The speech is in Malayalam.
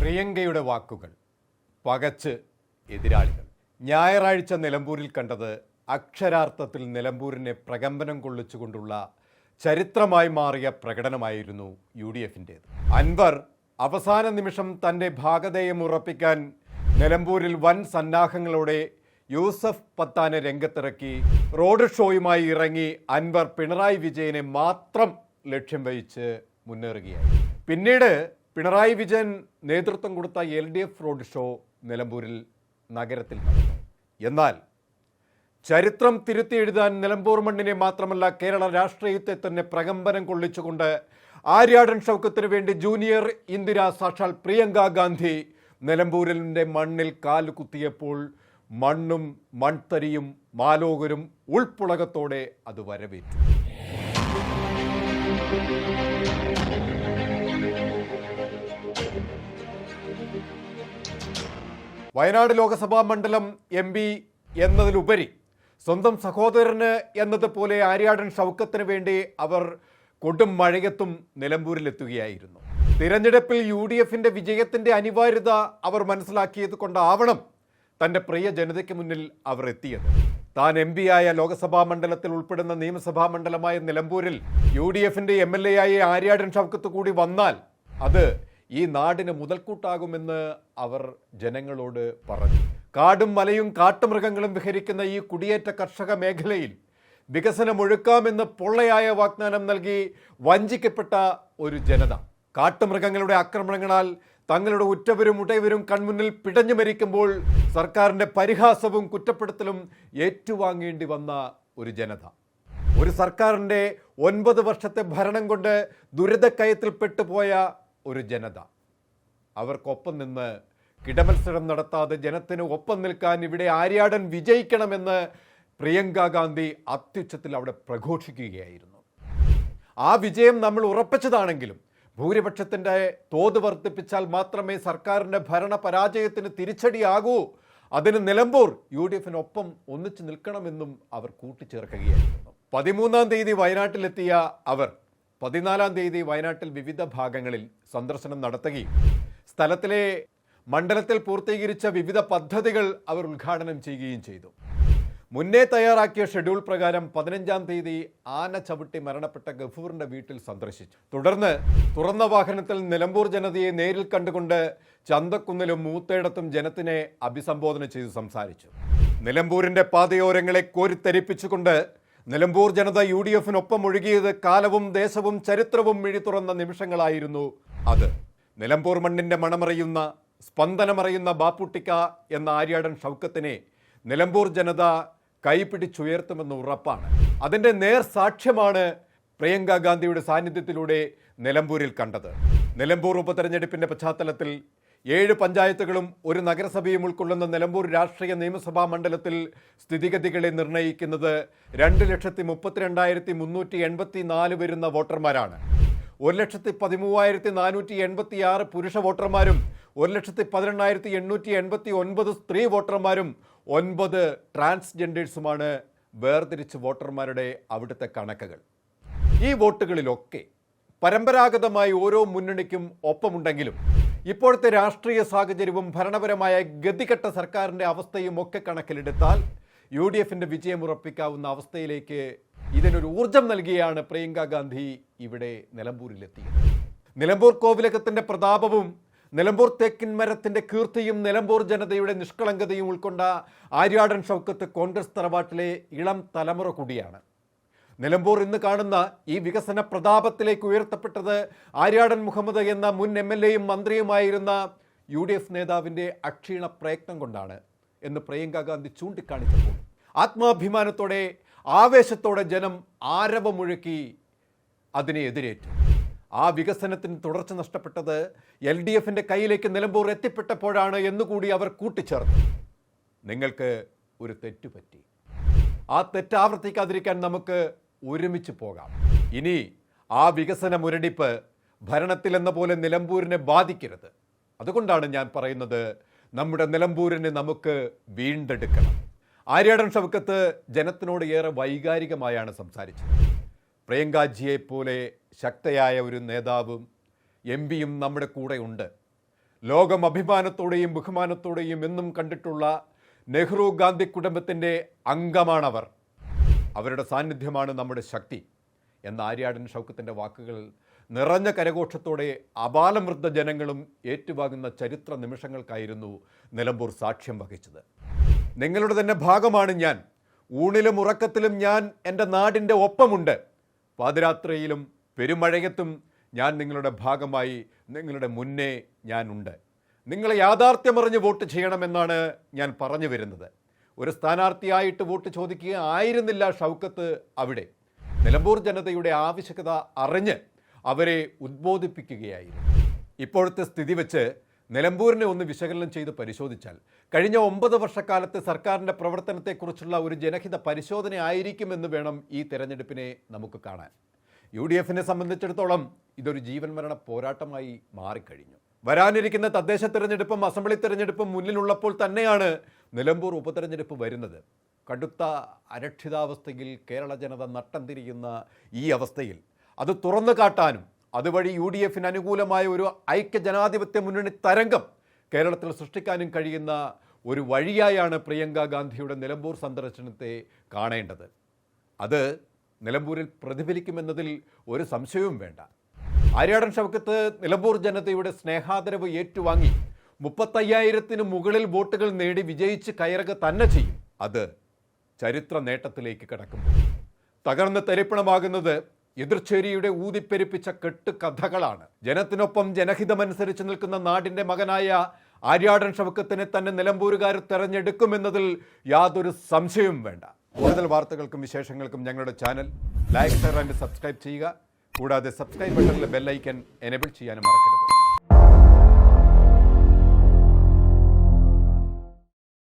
പ്രിയങ്കയുടെ വാക്കുകൾ പകച്ച് എതിരാളികൾ. ഞായറാഴ്ച നിലമ്പൂരിൽ കണ്ടത് അക്ഷരാർത്ഥത്തിൽ നിലമ്പൂരിനെ പ്രകമ്പനം കൊള്ളിച്ചുകൊണ്ടുള്ള ചരിത്രമായി മാറിയ പ്രകടനമായിരുന്നു UDF-ൻ്റേത്. അൻവർ അവസാന നിമിഷം തൻ്റെ ഭാഗധേയം ഉറപ്പിക്കാൻ നിലമ്പൂരിൽ വൻ സന്നാഹങ്ങളോടെ യൂസഫ് പത്താനെ രംഗത്തിറക്കി റോഡ് ഷോയുമായി ഇറങ്ങി അൻവർ പിണറായി വിജയനെ മാത്രം ലക്ഷ്യം വഹിച്ച് മുന്നേറുകയായി. പിന്നീട് പിണറായി വിജയൻ നേതൃത്വം കൊടുത്ത LDF റോഡ് ഷോ നിലമ്പൂരിൽ നഗരത്തിൽ നടന്നു. എന്നാൽ ചരിത്രം തിരുത്തി എഴുതാൻ നിലമ്പൂർ മണ്ണിനെ മാത്രമല്ല കേരള രാഷ്ട്രീയത്തെ തന്നെ പ്രകമ്പനം കൊള്ളിച്ചുകൊണ്ട് ആര്യാടൻ ഷൗക്കത്തിന് വേണ്ടി ജൂനിയർ ഇന്ദിര സാക്ഷാൽ പ്രിയങ്ക ഗാന്ധി നിലമ്പൂരിൻ്റെ മണ്ണിൽ കാലുകുത്തിയപ്പോൾ മണ്ണും മൺതരിയും മാലോകരും ഉൾപ്പുളകത്തോടെ അത് വരവേറ്റു. വയനാട് ലോക്സഭാ മണ്ഡലം MP എന്നതിലുപരി സ്വന്തം സഹോദരന് എന്നതുപോലെ ആര്യാടൻ ഷൗക്കത്തിന് വേണ്ടി അവർ കൊടും മഴയത്തും നിലമ്പൂരിലെത്തുകയായിരുന്നു. തിരഞ്ഞെടുപ്പിൽ UDF-ൻ്റെ വിജയത്തിൻ്റെ അനിവാര്യത അവർ മനസ്സിലാക്കിയത് കൊണ്ടാവണം തൻ്റെ പ്രിയ ജനതയ്ക്ക് മുന്നിൽ അവർ എത്തിയത്. താൻ MP ആയ ലോക്സഭാ മണ്ഡലത്തിൽ ഉൾപ്പെടുന്ന നിയമസഭാ മണ്ഡലമായ നിലമ്പൂരിൽ UDF-ൻ്റെ MLA ആയ ആര്യാടൻ ഷൗക്കത്ത് കൂടി വന്നാൽ അത് ഈ നാടിന് മുതൽക്കൂട്ടാകുമെന്ന് അവർ ജനങ്ങളോട് പറഞ്ഞു. കാടും മലയും കാട്ടുമൃഗങ്ങളും വിഹരിക്കുന്ന ഈ കുടിയേറ്റ കർഷക മേഖലയിൽ വികസനമൊഴുക്കാമെന്ന് പൊള്ളയായ വാഗ്ദാനം നൽകി വഞ്ചിക്കപ്പെട്ട ഒരു ജനത കാട്ടുമൃഗങ്ങളുടെ ആക്രമണങ്ങളാൽ തങ്ങളുടെ ഉറ്റവരും ഉടയവരും കൺമുന്നിൽ പിടഞ്ഞു മരിക്കുമ്പോൾ സർക്കാരിൻ്റെ പരിഹാസവും കുറ്റപ്പെടുത്തലും ഏറ്റുവാങ്ങേണ്ടി വന്ന ഒരു ജനത. ഒരു സർക്കാരിൻ്റെ 9 വർഷത്തെ ഭരണം കൊണ്ട് ദുരിതക്കയത്തിൽ പെട്ടുപോയ ഒരു ജനത. അവർക്കൊപ്പം നിന്ന് കിടമത്സരം നടത്താതെ ജനത്തിന് ഒപ്പം നിൽക്കാൻ ഇവിടെ ആര്യാടൻ വിജയിക്കണമെന്ന് പ്രിയങ്ക ഗാന്ധി അത്യുച്ചത്തിൽ അവിടെ പ്രഘോഷിക്കുകയായിരുന്നു. ആ വിജയം നമ്മൾ ഉറപ്പിച്ചതാണെങ്കിലും ഭൂരിപക്ഷത്തിൻ്റെ തോത് വർദ്ധിപ്പിച്ചാൽ മാത്രമേ സർക്കാരിൻ്റെ ഭരണ പരാജയത്തിന് തിരിച്ചടിയാകൂ. അതിന് നിലമ്പൂർ UDF-നൊപ്പം ഒന്നിച്ചു നിൽക്കണമെന്നും അവർ കൂട്ടിച്ചേർക്കുകയായിരുന്നു. 13-ാം തീയതി വയനാട്ടിലെത്തിയ അവർ 14-ാം തീയതി വയനാട്ടിൽ വിവിധ ഭാഗങ്ങളിൽ സന്ദർശനം നടത്തുകയും സ്ഥലത്തിലെ മണ്ഡലത്തിൽ പൂർത്തീകരിച്ച വിവിധ പദ്ധതികൾ അവർ ഉദ്ഘാടനം ചെയ്യുകയും ചെയ്തു. മുന്നേ തയ്യാറാക്കിയ ഷെഡ്യൂൾ പ്രകാരം 15-ാം തീയതി ആന ചവിട്ടി മരണപ്പെട്ട ഗഫൂറിൻ്റെ വീട്ടിൽ സന്ദർശിച്ചു. തുടർന്ന് തുറന്ന വാഹനത്തിൽ നിലമ്പൂർ ജനതയെ നേരിൽ കണ്ടുകൊണ്ട് ചന്തക്കുന്നിലും മൂത്തേടത്തും ജനത്തിനെ അഭിസംബോധന ചെയ്ത് സംസാരിച്ചു. നിലമ്പൂരിൻ്റെ പാതയോരങ്ങളെ കോരിത്തരിപ്പിച്ചുകൊണ്ട് നിലമ്പൂർ ജനത UDF-നൊപ്പം ഒഴുകിയത് കാലവും ദേശവും ചരിത്രവും മിഴി തുറന്ന നിമിഷങ്ങളായിരുന്നു അത്. നിലമ്പൂർ മണ്ണിൻ്റെ മണമറിയുന്ന സ്പന്ദനമറിയുന്ന ബാപ്പുട്ടിക്ക എന്ന ആര്യാടൻ ഷൗക്കത്തിനെ നിലമ്പൂർ ജനത കൈപിടിച്ചുയർത്തുമെന്ന് ഉറപ്പാണ്. അതിൻ്റെ നേർ സാക്ഷ്യമാണ് പ്രിയങ്ക ഗാന്ധിയുടെ സാന്നിധ്യത്തിലൂടെ നിലമ്പൂരിൽ കണ്ടത്. നിലമ്പൂർ ഉപതെരഞ്ഞെടുപ്പിൻ്റെ പശ്ചാത്തലത്തിൽ 7 പഞ്ചായത്തുകളും ഒരു നഗരസഭയും ഉൾക്കൊള്ളുന്ന നിലമ്പൂർ രാഷ്ട്രീയ നിയമസഭാ മണ്ഡലത്തിൽ സ്ഥിതിഗതികളെ നിർണ്ണയിക്കുന്നത് 2,32,384 വരുന്ന വോട്ടർമാരാണ്. 1,13,486 പുരുഷ വോട്ടർമാരും 1,18,889 സ്ത്രീ വോട്ടർമാരും 9 ട്രാൻസ്ജെൻഡേഴ്സുമാണ് വേർതിരിച്ച് വോട്ടർമാരുടെ അവിടുത്തെ കണക്കുകൾ. ഈ വോട്ടുകളിലൊക്കെ പരമ്പരാഗതമായി ഓരോ മുന്നണിക്കും ഒപ്പമുണ്ടെങ്കിലും ഇപ്പോഴത്തെ രാഷ്ട്രീയ സാഹചര്യവും ഭരണപരമായ ഗതികെട്ട സർക്കാരിൻ്റെ അവസ്ഥയും ഒക്കെ കണക്കിലെടുത്താൽ UDF-ൻ്റെ വിജയം ഉറപ്പിക്കാവുന്ന അവസ്ഥയിലേക്ക് ഇതിനൊരു ഊർജം നൽകിയാണ് പ്രിയങ്ക ഗാന്ധി ഇവിടെ നിലമ്പൂരിലെത്തിയത്. നിലമ്പൂർ കോവിലകത്തിൻ്റെ പ്രതാപവും നിലമ്പൂർ തേക്കിൻ മരത്തിൻ്റെ കീർത്തിയും നിലമ്പൂർ ജനതയുടെ നിഷ്കളങ്കതയും ഉൾക്കൊണ്ട ആര്യാടൻ ഷൗക്കത്ത് കോൺഗ്രസ് തറവാട്ടിലെ ഇളം തലമുറ കൂടിയാണ്. നിലമ്പൂർ ഇന്ന് കാണുന്ന ഈ വികസന പ്രതാപത്തിലേക്ക് ഉയർത്തപ്പെട്ടത് ആര്യാടൻ മുഹമ്മദ് എന്ന മുൻ MLA-യും മന്ത്രിയുമായിരുന്ന UDF നേതാവിൻ്റെ അക്ഷീണ പ്രയത്നം കൊണ്ടാണ് എന്ന് പ്രിയങ്ക ഗാന്ധി ചൂണ്ടിക്കാണിച്ചപ്പോൾ ആത്മാഭിമാനത്തോടെ ആവേശത്തോടെ ജനം ആരവമുഴക്കി അതിനെ എതിരേറ്റു. ആ വികസനത്തിന് തുടർച്ച നഷ്ടപ്പെട്ടത് LDF-ൻ്റെ കയ്യിലേക്ക് നിലമ്പൂർ എത്തിപ്പെട്ടപ്പോഴാണ് എന്നുകൂടി അവർ കൂട്ടിച്ചേർത്തു. നിങ്ങൾക്ക് ഒരു തെറ്റുപറ്റി. ആ തെറ്റ് ആവർത്തിക്കാതിരിക്കാൻ നമുക്ക് ഒരുമിച്ച് പോകാം. ഇനി ആ വികസന മുരടിപ്പ് ഭരണത്തിലെന്ന പോലെ നിലമ്പൂരിനെ ബാധിക്കരുത്. അതുകൊണ്ടാണ് ഞാൻ പറയുന്നത്, നമ്മുടെ നിലമ്പൂരിനെ നമുക്ക് വീണ്ടെടുക്കണം. ആര്യാടൻ ഷൗക്കത്ത് ജനത്തിനോട് ഏറെ വൈകാരികമായാണ് സംസാരിച്ചത്. പ്രിയങ്കാജിയെപ്പോലെ ശക്തയായ ഒരു നേതാവും MP-യും നമ്മുടെ കൂടെ ഉണ്ട്. ലോകം അഭിമാനത്തോടെയും ബഹുമാനത്തോടെയും എന്നും കണ്ടിട്ടുള്ള നെഹ്റു ഗാന്ധി കുടുംബത്തിൻ്റെ അംഗമാണവർ. അവരുടെ സാന്നിധ്യമാണ് നമ്മുടെ ശക്തി എന്ന ആര്യാടൻ ഷൗക്കത്തിൻ്റെ വാക്കുകൾ നിറഞ്ഞ കരഘോഷത്തോടെ അപാലമൃദ്ധ ജനങ്ങളും ഏറ്റുവാങ്ങുന്ന ചരിത്ര നിമിഷങ്ങൾക്കായിരുന്നു നിലമ്പൂർ സാക്ഷ്യം വഹിച്ചത്. നിങ്ങളുടെ തന്നെ ഭാഗമാണ് ഞാൻ. ഊണിലും ഉറക്കത്തിലും ഞാൻ എൻ്റെ നാടിൻ്റെ ഒപ്പമുണ്ട്. പാതിരാത്രിയിലും പെരുമഴയത്തും ഞാൻ നിങ്ങളുടെ ഭാഗമായി നിങ്ങളുടെ മുന്നേ ഞാനുണ്ട്. നിങ്ങളെ യാഥാർത്ഥ്യമറിഞ്ഞ് വോട്ട് ചെയ്യണമെന്നാണ് ഞാൻ പറഞ്ഞു വരുന്നത്. ഒരു സ്ഥാനാർത്ഥിയായിട്ട് വോട്ട് ചോദിക്കുക ആയിരുന്നില്ല ഷൗക്കത്ത് അവിടെ. നിലമ്പൂർ ജനതയുടെ ആവശ്യകത അറിഞ്ഞ് അവരെ ഉദ്ബോധിപ്പിക്കുകയായിരുന്നു. ഇപ്പോഴത്തെ സ്ഥിതി വെച്ച് നിലമ്പൂരിനെ ഒന്ന് വിശകലനം ചെയ്ത് പരിശോധിച്ചാൽ കഴിഞ്ഞ 9 വർഷക്കാലത്തെ സർക്കാരിൻ്റെ പ്രവർത്തനത്തെക്കുറിച്ചുള്ള ഒരു ജനഹിത പരിശോധന ആയിരിക്കുമെന്ന് വേണം ഈ തെരഞ്ഞെടുപ്പിനെ നമുക്ക് കാണാൻ. UDFനെ സംബന്ധിച്ചിടത്തോളം ഇതൊരു ജീവൻ മരണ പോരാട്ടമായി മാറിക്കഴിഞ്ഞു. വരാനിരിക്കുന്ന തദ്ദേശ തെരഞ്ഞെടുപ്പും അസംബ്ലി തെരഞ്ഞെടുപ്പും മുന്നിലുള്ളപ്പോൾ തന്നെയാണ് നിലമ്പൂർ ഉപതെരഞ്ഞെടുപ്പ് വരുന്നത്. കടുത്ത അരക്ഷിതാവസ്ഥയിൽ കേരള ജനത നട്ടം തിരിയുന്ന ഈ അവസ്ഥയിൽ അത് തുറന്നു കാട്ടാനും അതുവഴി UDFന് അനുകൂലമായ ഒരു ഐക്യ ജനാധിപത്യ മുന്നണി തരംഗം കേരളത്തിൽ സൃഷ്ടിക്കാനും കഴിയുന്ന ഒരു വഴിയായാണ് പ്രിയങ്ക ഗാന്ധിയുടെ നിലമ്പൂർ സന്ദർശനത്തെ കാണേണ്ടത്. അത് നിലമ്പൂരിൽ പ്രതിഫലിക്കുമെന്നതിൽ ഒരു സംശയവും വേണ്ട. ആര്യാടൻ ഷൗക്കത്ത് നിലമ്പൂർ ജനതയുടെ സ്നേഹാദരവ് ഏറ്റുവാങ്ങി 35,000-ന് മുകളിൽ വോട്ടുകൾ നേടി വിജയിച്ച് കയറുക തന്നെ ചെയ്യും. അത് ചരിത്ര നേട്ടത്തിലേക്ക് കടക്കുമ്പോൾ തകർന്ന് തരിപ്പണമാകുന്നത് എതിർച്ചേരിയുടെ ഊതിപ്പെരുപ്പിച്ച കെട്ടുകഥകളാണ്. ജനത്തിനൊപ്പം ജനഹിതമനുസരിച്ച് നിൽക്കുന്ന നാടിൻ്റെ മകനായ ആര്യാടൻ ഷൗക്കത്തിനെ തന്നെ നിലമ്പൂരുകാർ തെരഞ്ഞെടുക്കുമെന്നതിൽ യാതൊരു സംശയവും വേണ്ട. കൂടുതൽ വാർത്തകൾക്കും വിശേഷങ്ങൾക്കും ഞങ്ങളുടെ channel like, share and subscribe ചെയ്യുക. കൂടാതെ സബ്സ്ക്രൈബ് ബട്ടണിലെ ബെല്ലൈക്കൻ എനേബിൾ ചെയ്യാനും മറക്കരുത്.